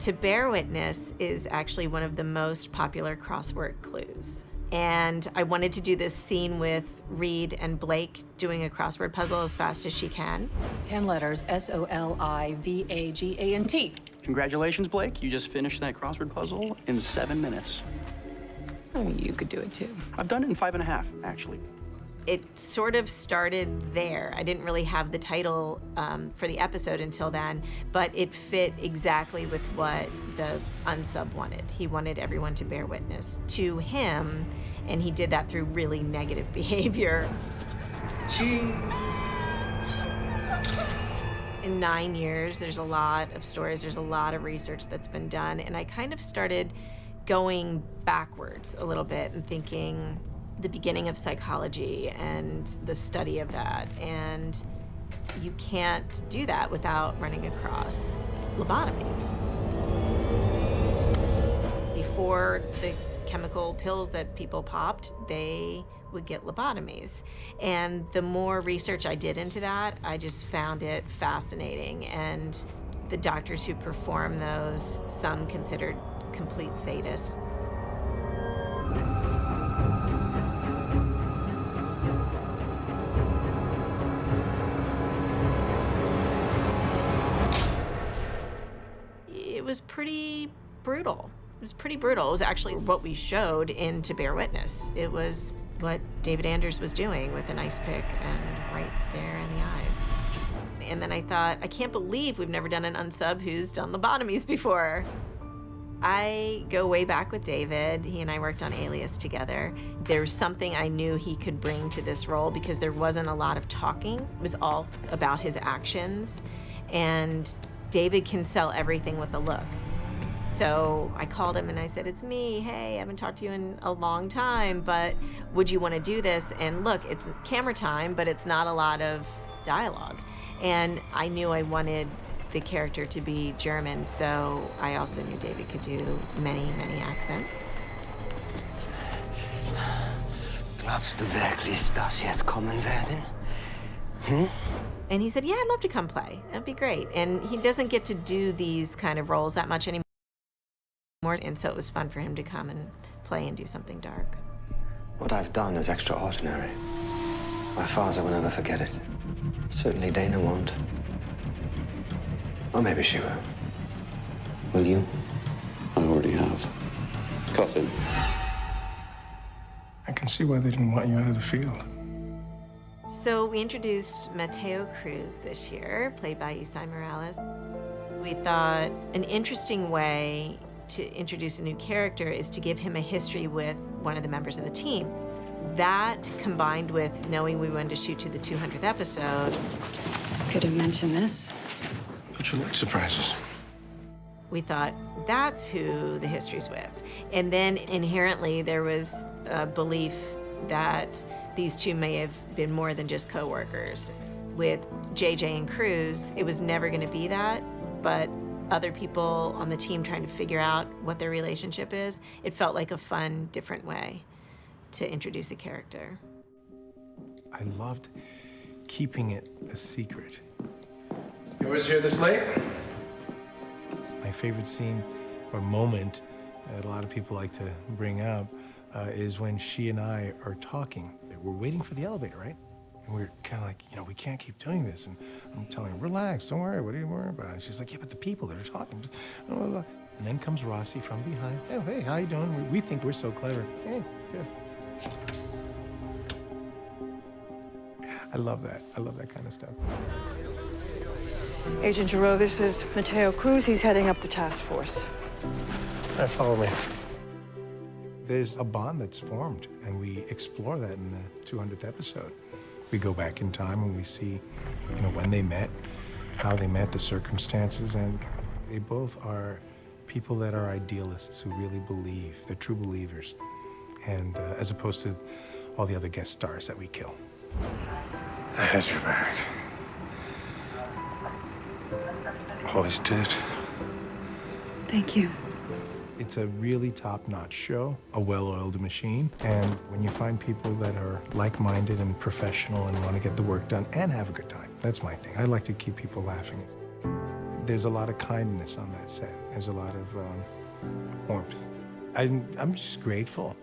To bear witness is actually one of the most popular crossword clues. And I wanted to do this scene with Reed and Blake doing a crossword puzzle as fast as she can. 10 letters, S-O-L-I-V-A-G-A-N-T. Congratulations, Blake. You just finished that crossword puzzle in 7 minutes. Oh, you could do it too. I've done it in 5.5, actually. It sort of started there. I didn't really have the title for the episode until then, but it fit exactly with what the unsub wanted. He wanted everyone to bear witness to him, and he did that through really negative behavior. In 9 years, there's a lot of stories, there's a lot of research that's been done, and I kind of started going backwards a little bit and thinking, the beginning of psychology and the study of that. And you can't do that without running across lobotomies. Before the chemical pills that people popped, they would get lobotomies. And the more research I did into that, I just found it fascinating. And the doctors who perform those, some considered complete sadists. It was pretty brutal. It was pretty brutal. It was actually what we showed in To Bear Witness. It was what David Anders was doing with an ice pick and right there in the eyes. And then I thought, I can't believe we've never done an unsub who's done lobotomies before. I go way back with David. He and I worked on Alias together. There was something I knew he could bring to this role because there wasn't a lot of talking. It was all about his actions. And David can sell everything with a look. So I called him and I said, it's me, hey, I haven't talked to you in a long time, but would you want to do this? And look, it's camera time, but it's not a lot of dialogue. And I knew I wanted the character to be German, so I also knew David could do many, many accents. Glaubst du wirklich, dass jetzt kommen werden? And he said, yeah, I'd love to come play. That'd be great. And he doesn't get to do these kind of roles that much anymore. And so it was fun for him to come and play and do something dark. What I've done is extraordinary. My father will never forget it. Certainly Dana won't. Or maybe she will. Will you? I already have. Coffin. I can see why they didn't want you out of the field. So we introduced Mateo Cruz this year, played by Isai Morales. We thought an interesting way to introduce a new character is to give him a history with one of the members of the team. That, combined with knowing we wanted to shoot to the 200th episode. Could have mentioned this. But you like surprises. We thought, that's who the history's with. And then inherently there was a belief that these two may have been more than just co-workers. With JJ and Cruz, it was never gonna be that, but other people on the team trying to figure out what their relationship is, it felt like a fun, different way to introduce a character. I loved keeping it a secret. You always here this late? My favorite scene or moment that a lot of people like to bring up is when she and I are talking. We're waiting for the elevator, right? And we're kind of like, you know, we can't keep doing this. And I'm telling her, relax, don't worry, what are you worried about? And she's like, yeah, but the people that are talking. Just, blah, blah, blah. And then comes Rossi from behind. Oh, hey, how you doing? We think we're so clever. Hey, good. I love that. I love that kind of stuff. Agent Giroux, this is Mateo Cruz. He's heading up the task force. Follow me. There's a bond that's formed, and we explore that in the 200th episode. We go back in time and we see, you know, when they met, how they met, the circumstances, and they both are people that are idealists who really believe. They're true believers, and as opposed to all the other guest stars that we kill. I had your back. Always did. Thank you. It's a really top-notch show, a well-oiled machine. And when you find people that are like-minded and professional and want to get the work done and have a good time, that's my thing. I like to keep people laughing. There's a lot of kindness on that set. There's a lot of warmth. I'm just grateful.